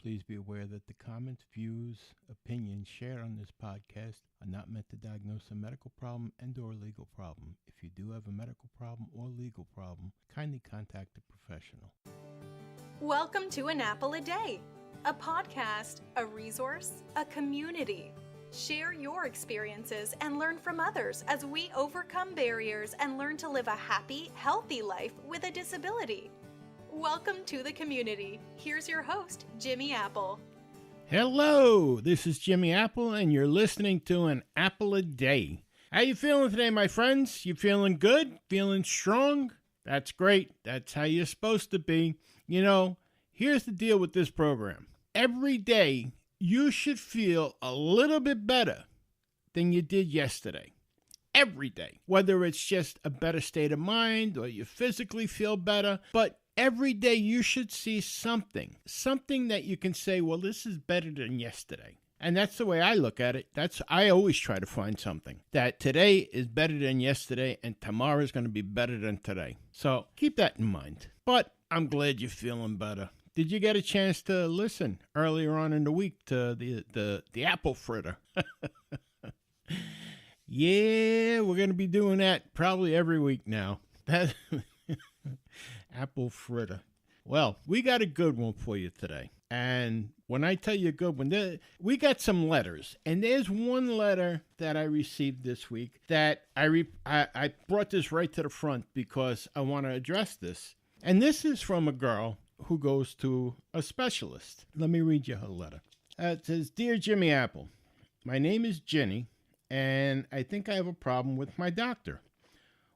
Please be aware that the comments, views, opinions shared on this podcast are not meant to diagnose a medical problem and/or legal problem. If you do have a medical problem or legal problem, kindly contact a professional. Welcome to An Apple a Day, a podcast, a resource, a community. Share your experiences and learn from others as we overcome barriers and learn to live a happy, healthy life with a disability. Welcome to the community. Here's your host, Jimmy Apple. Hello, this is Jimmy Apple, and you're listening to An Apple a Day. How you feeling today, my friends? You feeling good? Feeling strong? That's great. That's how you're supposed to be. You know, here's the deal with this program. Every day, you should feel a little bit better than you did yesterday. Every day. Whether it's just a better state of mind or you physically feel better, but every day you should see something that you can say, well, this is better than yesterday. And that's the way I look at it. I always try to find something that today is better than yesterday and tomorrow is going to be better than today. So keep that in mind. But I'm glad you're feeling better. Did you get a chance to listen earlier on in the week to the apple fritter? Yeah, we're going to be doing that probably every week now. That apple fritter. Well, we got a good one for you today. And when I tell you a good one, we got some letters. And there's one letter that I received this week that I brought this right to the front because I want to address this. And this is from a girl who goes to a specialist. Let me read you her letter. It says, Dear Jimmy Apple, my name is Jenny, and I think I have a problem with my doctor.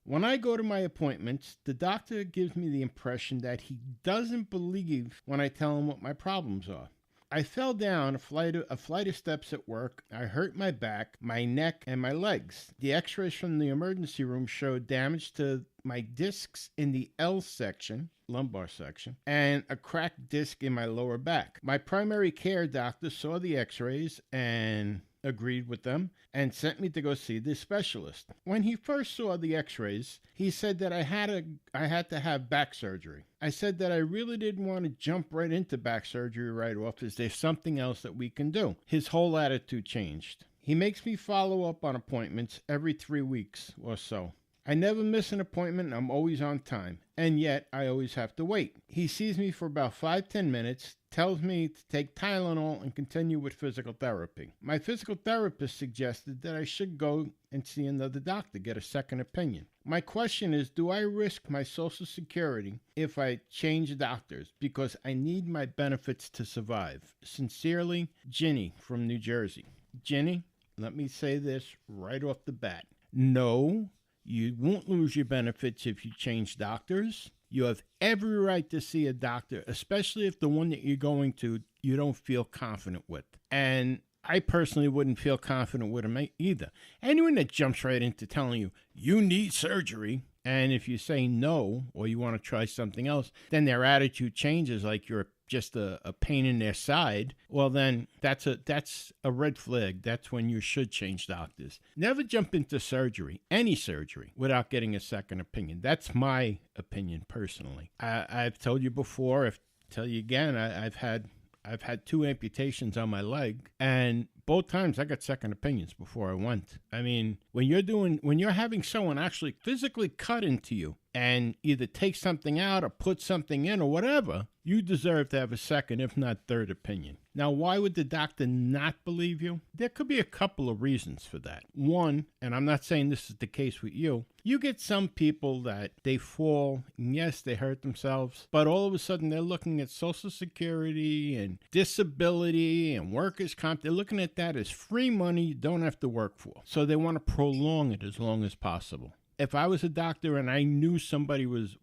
When I go to my appointments, the doctor gives me the impression that he doesn't believe when I tell him what my problems are. I fell down a flight of steps at work. I hurt my back, my neck, and my legs. The x-rays from the emergency room showed damage to my discs in the L section, lumbar section, and a cracked disc in my lower back. My primary care doctor saw the x-rays and agreed with them and sent me to go see the specialist. When he first saw the x-rays, he said that I had to have back surgery. I said that I really didn't want to jump right into back surgery right off. Is there something else that we can do? His whole attitude changed. He makes me follow up on appointments every 3 weeks or so. I never miss an appointment and I'm always on time, and yet I always have to wait. He sees me for about 5-10 minutes, tells me to take Tylenol and continue with physical therapy. My physical therapist suggested that I should go and see another doctor, get a second opinion. My question is, do I risk my Social Security if I change doctors because I need my benefits to survive? Sincerely, Ginny from New Jersey. Ginny, let me say this right off the bat. No, you won't lose your benefits if you change doctors. You have every right to see a doctor, especially if the one that you're going to you don't feel confident with. And I personally wouldn't feel confident with him either. Anyone that jumps right into telling you, you need surgery, and if you say no or you want to try something else, then their attitude changes like you're just a pain in their side, well then that's a red flag. That's when you should change doctors. Never jump into surgery, any surgery, without getting a second opinion. That's my opinion personally. I've told you before, I'll tell you again, I've had 2 amputations on my leg, and both times I got second opinions before I went. I mean, when you're having someone actually physically cut into you and either take something out or put something in or whatever, you deserve to have a second, if not third opinion. Now, why would the doctor not believe you? There could be a couple of reasons for that. One, and I'm not saying this is the case with you, you get some people that they fall, and yes, they hurt themselves, but all of a sudden they're looking at Social Security and disability and workers' comp. They're looking at that as free money you don't have to work for. So they want to prolong it as long as possible. If I was a doctor and I knew somebody was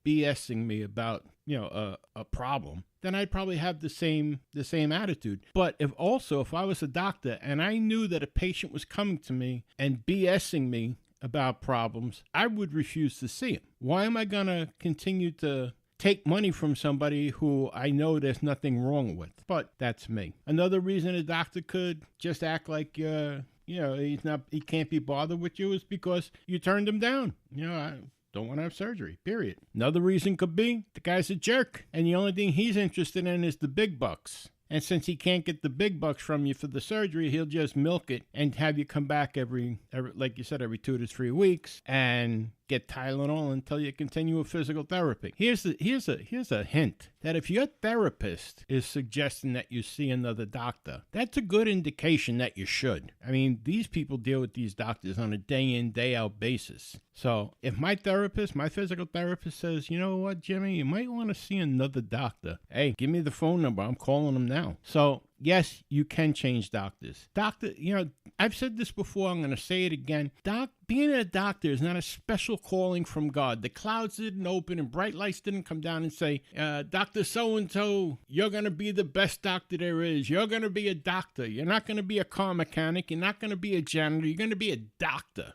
BSing me about, a problem, then I'd probably have the same attitude. But if I was a doctor and I knew that a patient was coming to me and BSing me about problems, I would refuse to see him. Why am I going to continue to take money from somebody who I know there's nothing wrong with? But that's me. Another reason a doctor could just act like he can't be bothered with you is because you turned him down. I don't want to have surgery, period. Another reason could be the guy's a jerk, and the only thing he's interested in is the big bucks. And since he can't get the big bucks from you for the surgery, he'll just milk it and have you come back every like you said, every 2 to 3 weeks and get Tylenol until you continue with physical therapy. Here's a hint that if your therapist is suggesting that you see another doctor, that's a good indication that you should. I mean, these people deal with these doctors on a day in, day out basis. So if my physical therapist says, you know what, Jimmy, you might want to see another doctor. Hey, give me the phone number. I'm calling them now. So yes, you can change doctors. I've said this before. I'm going to say it again. Being a doctor is not a special calling from God. The clouds didn't open and bright lights didn't come down and say, Dr. So-and-so, you're going to be the best doctor there is. You're going to be a doctor. You're not going to be a car mechanic. You're not going to be a janitor. You're going to be a doctor.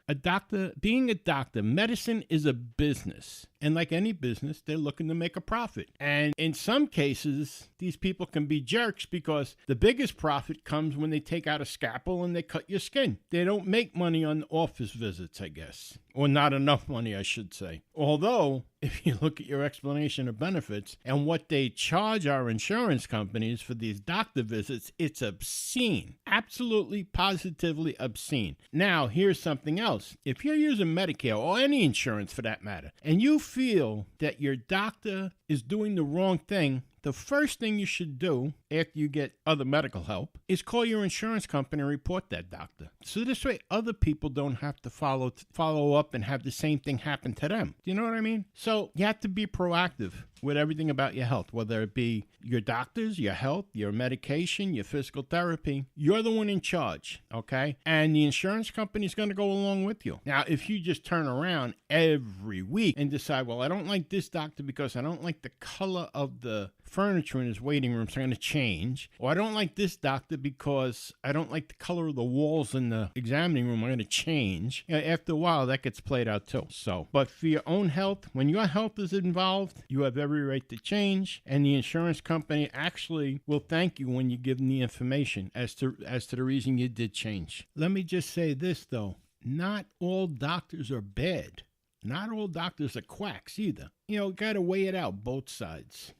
Being a doctor, medicine is a business. And like any business, they're looking to make a profit. And in some cases, these people can be jerks because the biggest profit comes when they take out a scalpel and they cut your skin. They don't make money on office visits, I guess. Or not enough money, I should say. Although, if you look at your explanation of benefits and what they charge our insurance companies for these doctor visits, it's obscene. Absolutely, positively obscene. Now, here's something else. If you're using Medicare or any insurance for that matter, and you feel that your doctor is doing the wrong thing, the first thing you should do after you get other medical help is call your insurance company and report that doctor. So this way other people don't have to follow up and have the same thing happen to them. Do you know what I mean? So you have to be proactive with everything about your health, whether it be your doctors, your health, your medication, your physical therapy. You're the one in charge, okay? And the insurance company is going to go along with you. Now, if you just turn around every week and decide, well, I don't like this doctor because I don't like the color of the furniture in his waiting room, so I'm going to change. Or I don't like this doctor because I don't like the color of the walls in the examining room, I'm going to change. After a while, that gets played out too. But for your own health, when your health is involved, you have every right to change, and the insurance company actually will thank you when you give them the information as to the reason you did change. Let me just say this, though. Not all doctors are bad. Not all doctors are quacks either. Got to weigh it out, both sides.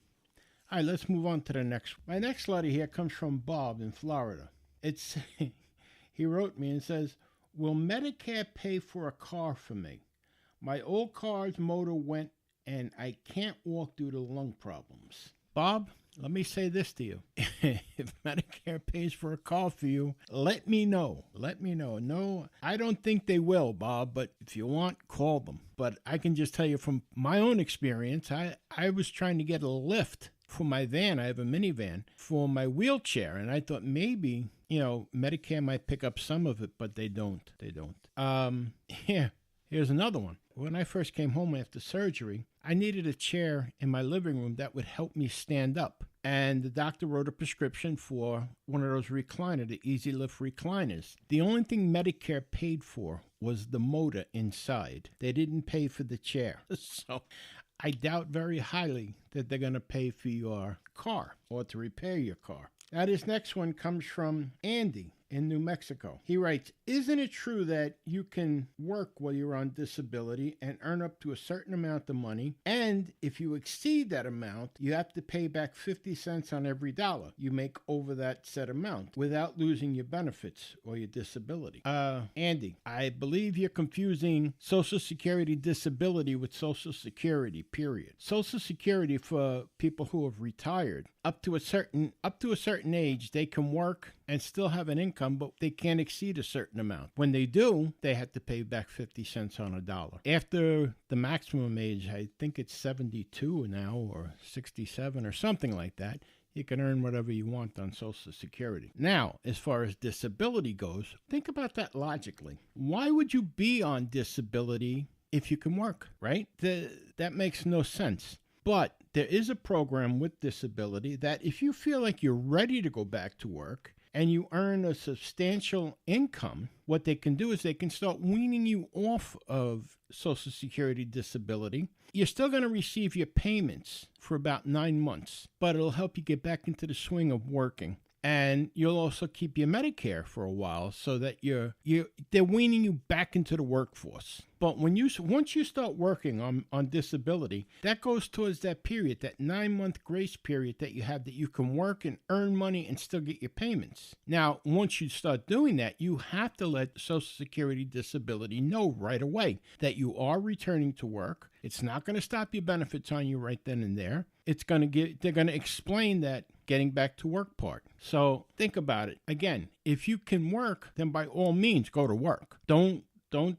All right, let's move on to the next. My next letter here comes from Bob in Florida. He wrote me and says, will Medicare pay for a car for me? My old car's motor went and I can't walk due to lung problems. Bob, let me say this to you. If Medicare pays for a car for you, let me know. Let me know. No, I don't think they will, Bob, but if you want, call them. But I can just tell you from my own experience, I was trying to get a lift for my van. I have a minivan for my wheelchair, and I thought maybe, Medicare might pick up some of it, but they don't. Here's another one. When I first came home after surgery, I needed a chair in my living room that would help me stand up. And the doctor wrote a prescription for one of those recliners, the Easy Lift recliners. The only thing Medicare paid for was the motor inside. They didn't pay for the chair. So I doubt very highly that they're going to pay for your car or to repair your car. Now, this next one comes from Andy in New Mexico. He writes, isn't it true that you can work while you're on disability and earn up to a certain amount of money? And if you exceed that amount, you have to pay back 50 cents on every dollar you make over that set amount without losing your benefits or your disability. Andy, I believe you're confusing Social Security disability with Social Security, period. Social Security for people who have retired. Up to a certain age, they can work and still have an income, but they can't exceed a certain amount. When they do, they have to pay back 50 cents on a dollar. After the maximum age, I think it's 72 now or 67 or something like that, you can earn whatever you want on Social Security. Now, as far as disability goes, think about that logically. Why would you be on disability if you can work, right? That makes no sense. But there is a program with disability that if you feel like you're ready to go back to work and you earn a substantial income, what they can do is they can start weaning you off of Social Security disability. You're still going to receive your payments for about 9 months, but it'll help you get back into the swing of working. And you'll also keep your Medicare for a while so that they're weaning you back into the workforce. But once you start working on disability, that goes towards that period, that 9-month grace period that you have, that you can work and earn money and still get your payments. Now, once you start doing that, you have to let Social Security Disability know right away that you are returning to work. It's not going to stop your benefits on you right then and there. They're going to explain that getting back to work part. So think about it. Again, if you can work, then by all means, go to work. Don't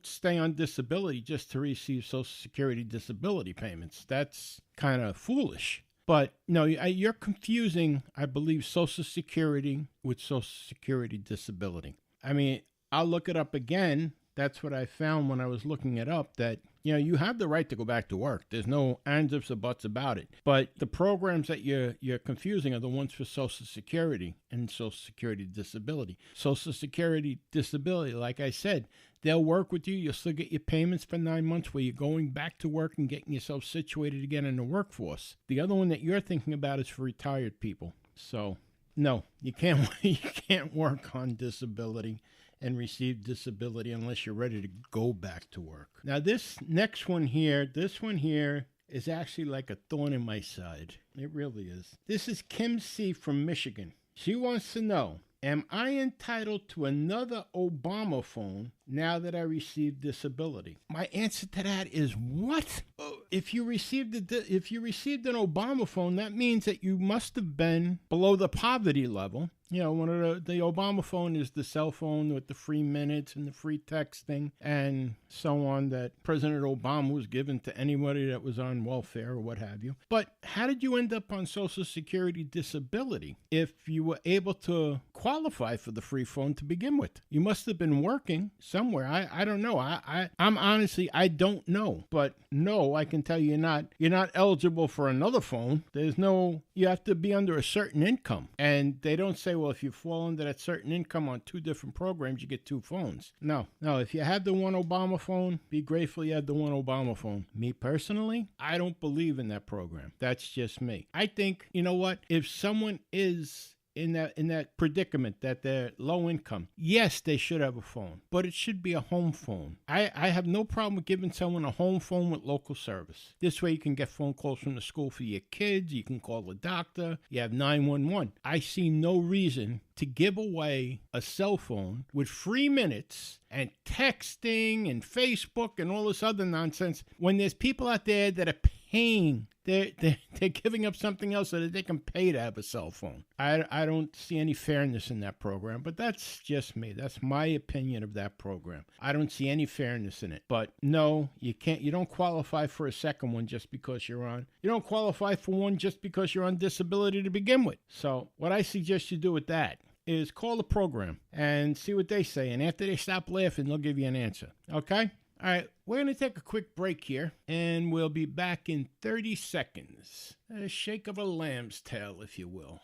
stay on disability just to receive Social Security Disability payments. That's kind of foolish. But no, you're confusing, I believe, Social Security with Social Security Disability. I mean, I'll look it up again. That's what I found when I was looking it up, that you have the right to go back to work. There's no ands, ifs, or buts about it. But the programs that you're confusing are the ones for Social Security and Social Security Disability. Social Security Disability, like I said, they'll work with you. You'll still get your payments for 9 months where you're going back to work and getting yourself situated again in the workforce. The other one that you're thinking about is for retired people. So, no, you can't work on disability and receive disability unless you're ready to go back to work. Now, this next one here, is actually like a thorn in my side. It really is. This is Kim C. from Michigan. She wants to know, am I entitled to another Obama phone now that I received disability? My answer to that is what? If you received an Obama phone, that means that you must have been below the poverty level. One of the Obama phone is the cell phone with the free minutes and the free texting and so on that President Obama was given to anybody that was on welfare or what have you. But how did you end up on Social Security Disability if you were able to qualify for the free phone to begin with? You must have been working somewhere. I don't know. I'm honestly, I don't know. But no, I can tell you you're not eligible for another phone. You have to be under a certain income. And they don't say, well, if you fall under that certain income on 2 different programs, you get 2 phones. No, if you had the one Obama phone, be grateful you had the one Obama phone. Me personally, I don't believe in that program. That's just me. I think, you know what? If someone is in that predicament that they're low income, yes, they should have a phone, but it should be a home phone. I have no problem with giving someone a home phone with local service. This way you can get phone calls from the school for your kids. You can call the doctor. You have 911. I see no reason to give away a cell phone with free minutes and texting and Facebook and all this other nonsense when there's people out there that are paying. They're giving up something else so that they can pay to have a cell phone. I don't see any fairness in that program, but that's just me. That's my opinion of that program. I don't see any fairness in it. But no, you can't. You don't qualify for a second one just because you're on. You don't qualify for one just because you're on disability to begin with. So what I suggest you do with that is call the program and see what they say. And after they stop laughing, they'll give you an answer. Okay? All right, we're going to take a quick break here, and we'll be back in 30 seconds. A shake of a lamb's tail, if you will.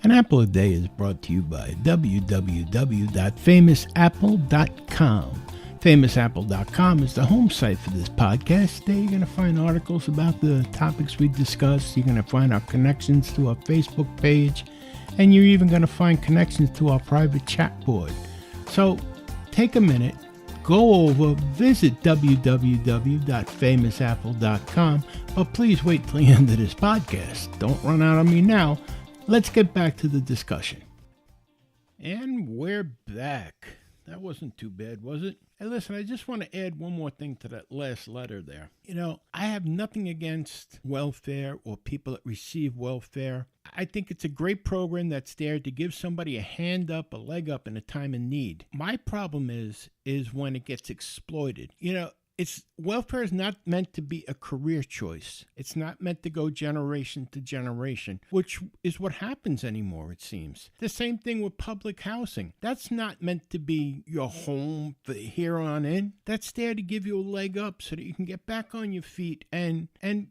An Apple a Day is brought to you by www.famousapple.com. FamousApple.com is the home site for this podcast. There you're going to find articles about the topics we discussed. You're going to find our connections to our Facebook page, and you're even going to find connections to our private chat board. So take a minute. Go over, visit www.famousapple.com, but please wait till the end of this podcast. Don't run out on me now. Let's get back to the discussion. And we're back. That wasn't too bad, was it? Hey, listen, I just want to add one more thing to that last letter there. I have nothing against welfare or people that receive welfare. I think it's a great program that's there to give somebody a hand up, a leg up in a time of need. My problem is when it gets exploited. Welfare is not meant to be a career choice. It's not meant to go generation to generation, which is what happens anymore, it seems. The same thing with public housing. That's not meant to be your home for here on in. That's there to give you a leg up so that you can get back on your feet and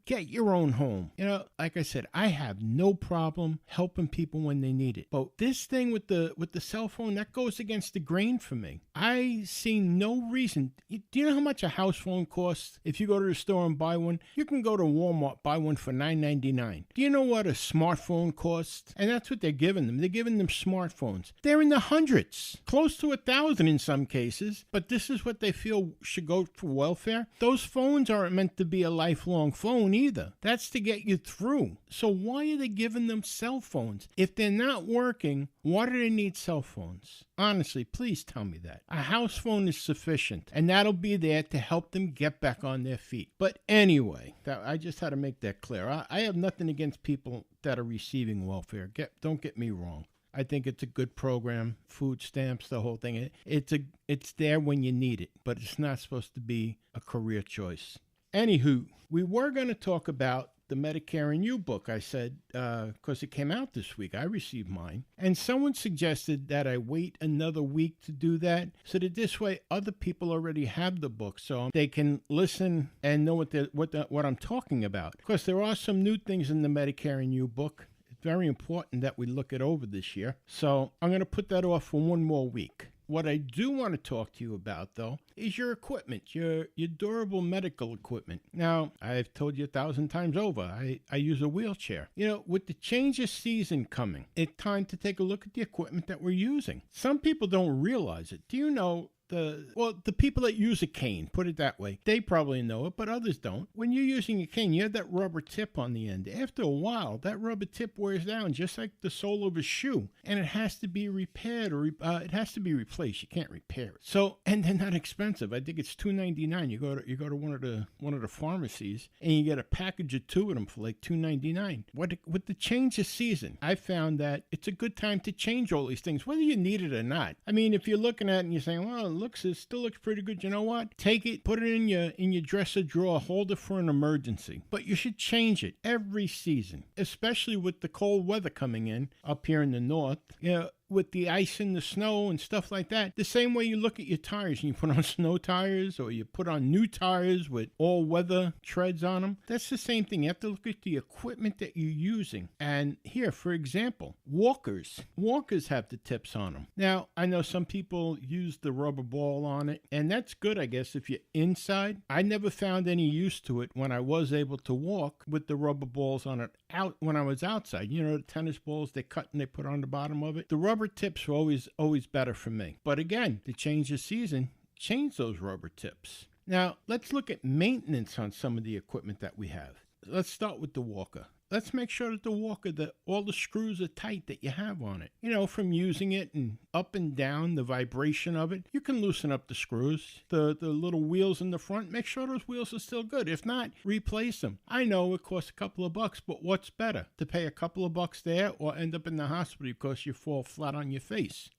get your own home. Like I said, I have no problem helping people when they need it. But this thing with the cell phone, that goes against the grain for me. I see no reason. Do you know how much a house house phone costs, if you go to the store and buy one, you can go to Walmart, buy one for $9.99. Do you know what a smartphone costs? And that's what they're giving them. They're giving them smartphones. They're in the hundreds, close to 1,000 in some cases, but this is what they feel should go for welfare. Those phones aren't meant to be a lifelong phone either. That's to get you through. So why are they giving them cell phones? If they're not working, why do they need cell phones? Honestly, please tell me that. A house phone is sufficient, and that'll be there to help them get back on their feet. But anyway, I just had to make that clear. I have nothing against people that are receiving welfare. Don't get me wrong. I think it's a good program, food stamps, the whole thing. It's there when you need it, but it's not supposed to be a career choice. Anywho, we were going to talk about the Medicare and You book, I said, because it came out this week. I received mine. And someone suggested that I wait another week to do that, so that this way other people already have the book, so they can listen and know what I'm talking about. Because there are some new things in the Medicare and You book. It's very important that we look it over this year. So I'm going to put that off for one more week. What I do want to talk to you about, though, is your equipment, your durable medical equipment. Now, I've told you 1,000 times over, I use a wheelchair. You know, with the change of season coming, it's time to take a look at the equipment that we're using. Some people don't realize it. Do you know the people that use a cane, put it that way, they probably know it, but others don't. When you're using a cane, you have that rubber tip on the end. After a while, that rubber tip wears down just like the sole of a shoe, and it has to be repaired or it has to be replaced. You can't repair it. So, and they're not expensive. I think it's $2.99. You go to one of the pharmacies and you get a package of 2 of them for like $2.99. With the change of season, I found that it's a good time to change all these things, whether you need it or not. I mean, if you're looking at it and you're saying, well, it still looks pretty good. You know what? Take it, put it in your dresser drawer, hold it for an emergency. But you should change it every season, especially with the cold weather coming in up here in the north. You know, with the ice and the snow and stuff like that. The same way you look at your tires and you put on snow tires or you put on new tires with all-weather treads on them. That's the same thing. You have to look at the equipment that you're using. And here, for example, walkers. Walkers have the tips on them. Now, I know some people use the rubber ball on it, and that's good, I guess, if you're inside. I never found any use to it when I was able to walk with the rubber balls on it out when I was outside. You know, the tennis balls they cut and they put on the bottom of it. The rubber tips are always better for me. But again, to change the season, change those rubber tips. Now, let's look at maintenance on some of the equipment that we have. Let's start with the walker. Let's make sure that the walker, that all the screws are tight that you have on it. You know, from using it and up and down, the vibration of it, you can loosen up the screws. The little wheels in the front, make sure those wheels are still good. If not, replace them. I know it costs a couple of bucks, but what's better? To pay a couple of bucks there or end up in the hospital because you fall flat on your face?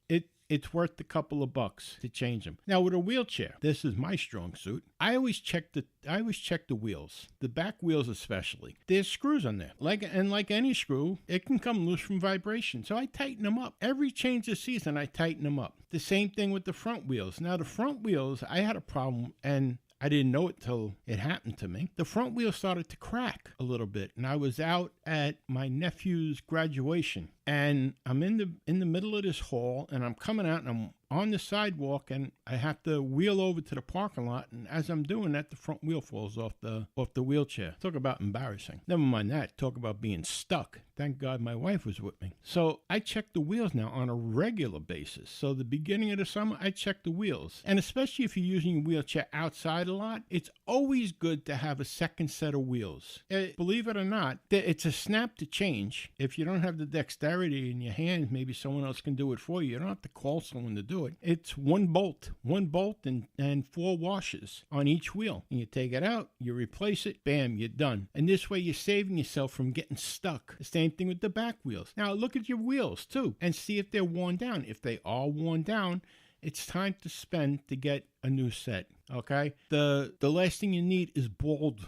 It's worth a couple of bucks to change them. Now with a wheelchair, this is my strong suit. I always check the wheels, the back wheels especially. There's screws on there. Like any screw, it can come loose from vibration. So I tighten them up. Every change of season, I tighten them up. The same thing with the front wheels. Now the front wheels, I had a problem and I didn't know it till it happened to me. The front wheel started to crack a little bit, and I was out at my nephew's graduation, and I'm in the middle of this hall, and I'm coming out, and I'm on the sidewalk, and I have to wheel over to the parking lot, and as I'm doing that, the front wheel falls off the wheelchair. Talk about embarrassing. Never mind that. Talk about being stuck. Thank God my wife was with me. So I check the wheels now on a regular basis. So the beginning of the summer, I check the wheels. And especially if you're using your wheelchair outside a lot, it's always good to have a second set of wheels. Believe it or not, it's a snap to change. If you don't have the dexterity in your hands, maybe someone else can do it for you. You don't have to call someone to do it. It's one bolt and 4 washers on each wheel. And you take it out, you replace it, bam, you're done. And this way you're saving yourself from getting stuck. The same thing with the back wheels. Now look at your wheels too and see if they're worn down. If they are worn down, it's time to spend to get a new set. Okay, the last thing you need is bald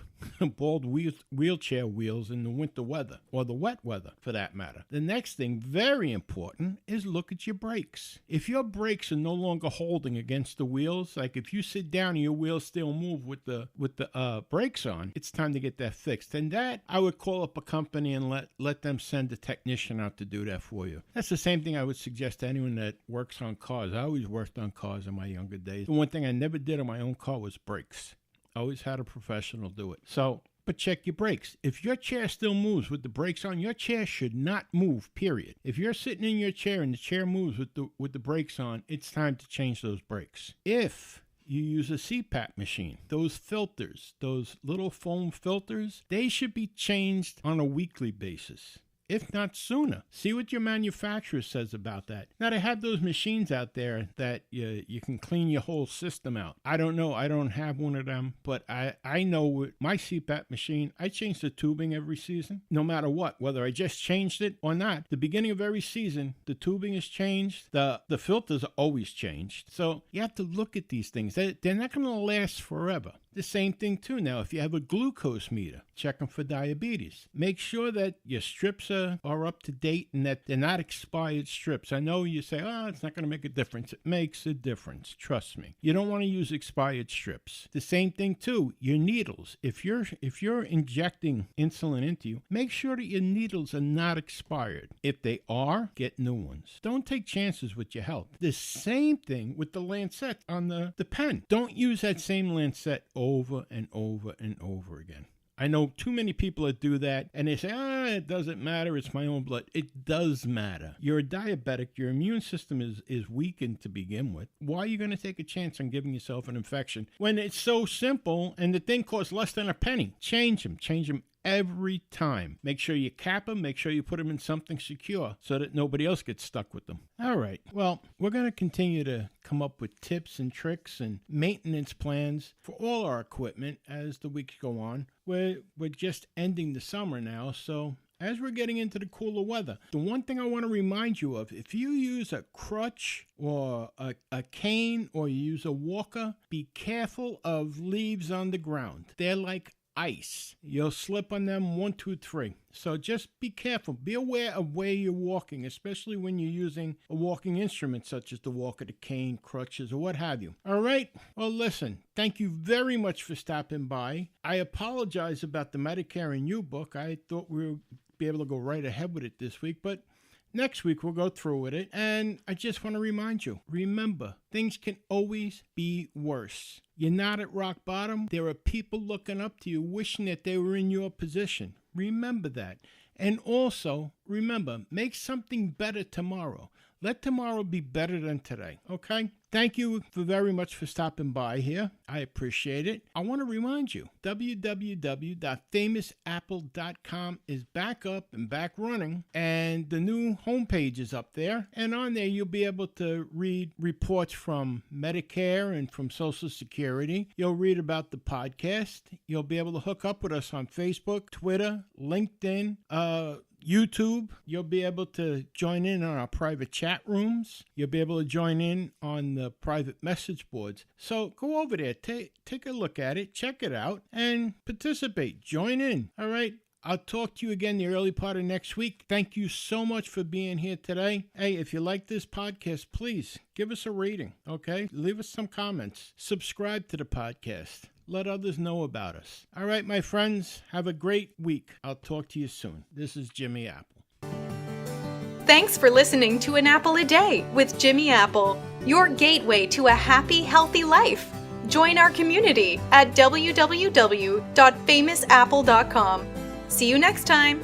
wheelchair wheels in the winter weather, or the wet weather for that matter. The next thing, very important, is look at your brakes. If your brakes are no longer holding against the wheels, like if you sit down and your wheels still move with the brakes on, it's time to get that fixed. And that, I would call up a company and let them send a technician out to do that for you. That's the same thing I would suggest to anyone that works on cars. I always worked on cars in my younger days. The one thing I never did on my own car was brakes. Always had a professional do it. So, but check your brakes. If your chair still moves with the brakes on, your chair should not move, period. If you're sitting in your chair and the chair moves with the brakes on, it's time to change those brakes. If you use a CPAP machine, those filters, those little foam filters, they should be changed on a weekly basis, if not sooner. See what your manufacturer says about that. Now, they have those machines out there that you can clean your whole system out. I don't know. I don't have one of them, but I know with my CPAP machine, I change the tubing every season, no matter what, whether I just changed it or not. The beginning of every season, the tubing is changed. The filters are always changed. So you have to look at these things. They're not going to last forever. The same thing too now, if you have a glucose meter, check them for diabetes. Make sure that your strips are up to date and that they're not expired strips. I know you say, it's not going to make a difference. It makes a difference. Trust me. You don't want to use expired strips. The same thing too, your needles. If you're injecting insulin into you, make sure that your needles are not expired. If they are, get new ones. Don't take chances with your health. The same thing with the lancet on the pen. Don't use that same lancet over and over and over again. I know too many people that do that, and they say, it doesn't matter, it's my own blood. It does matter. You're a diabetic, your immune system is weakened to begin with. Why are you going to take a chance on giving yourself an infection when it's so simple and the thing costs less than a penny? Change them every time. Make sure you cap them, make sure you put them in something secure so that nobody else gets stuck with them. All right, well, we're going to continue to come up with tips and tricks and maintenance plans for all our equipment as the weeks go on. We're just ending the summer now, so as we're getting into the cooler weather, the one thing I want to remind you of, if you use a crutch or a cane or you use a walker, be careful of leaves on the ground. They're like ice. You'll slip on them 1, 2, 3. So just be careful. Be aware of where you're walking, especially when you're using a walking instrument such as the walker, the cane, crutches, or what have you. All right? Well, listen, thank you very much for stopping by. I apologize about the Medicare and You book. I thought we would be able to go right ahead with it this week, but next week we'll go through with it. And I just want to remind you, remember, things can always be worse. You're not at rock bottom. There are people looking up to you, wishing that they were in your position. Remember that. And also, remember, make something better tomorrow. Let tomorrow be better than today, okay? Thank you very much for stopping by here. I appreciate it. I want to remind you, www.famousapple.com is back up and back running, and the new homepage is up there. And on there, you'll be able to read reports from Medicare and from Social Security. You'll read about the podcast. You'll be able to hook up with us on Facebook, Twitter, LinkedIn, YouTube. You'll be able to join in on our private chat rooms. You'll be able to join in on the private message boards. So go over there, take a look at it, check it out, and participate. Join in. All right. I'll talk to you again the early part of next week. Thank you so much for being here today. Hey, if you like this podcast, please give us a rating, okay? Leave us some comments. Subscribe to the podcast. Let others know about us. All right, my friends, have a great week. I'll talk to you soon. This is Jimmy Apple. Thanks for listening to An Apple a Day with Jimmy Apple, your gateway to a happy, healthy life. Join our community at www.famousapple.com. See you next time.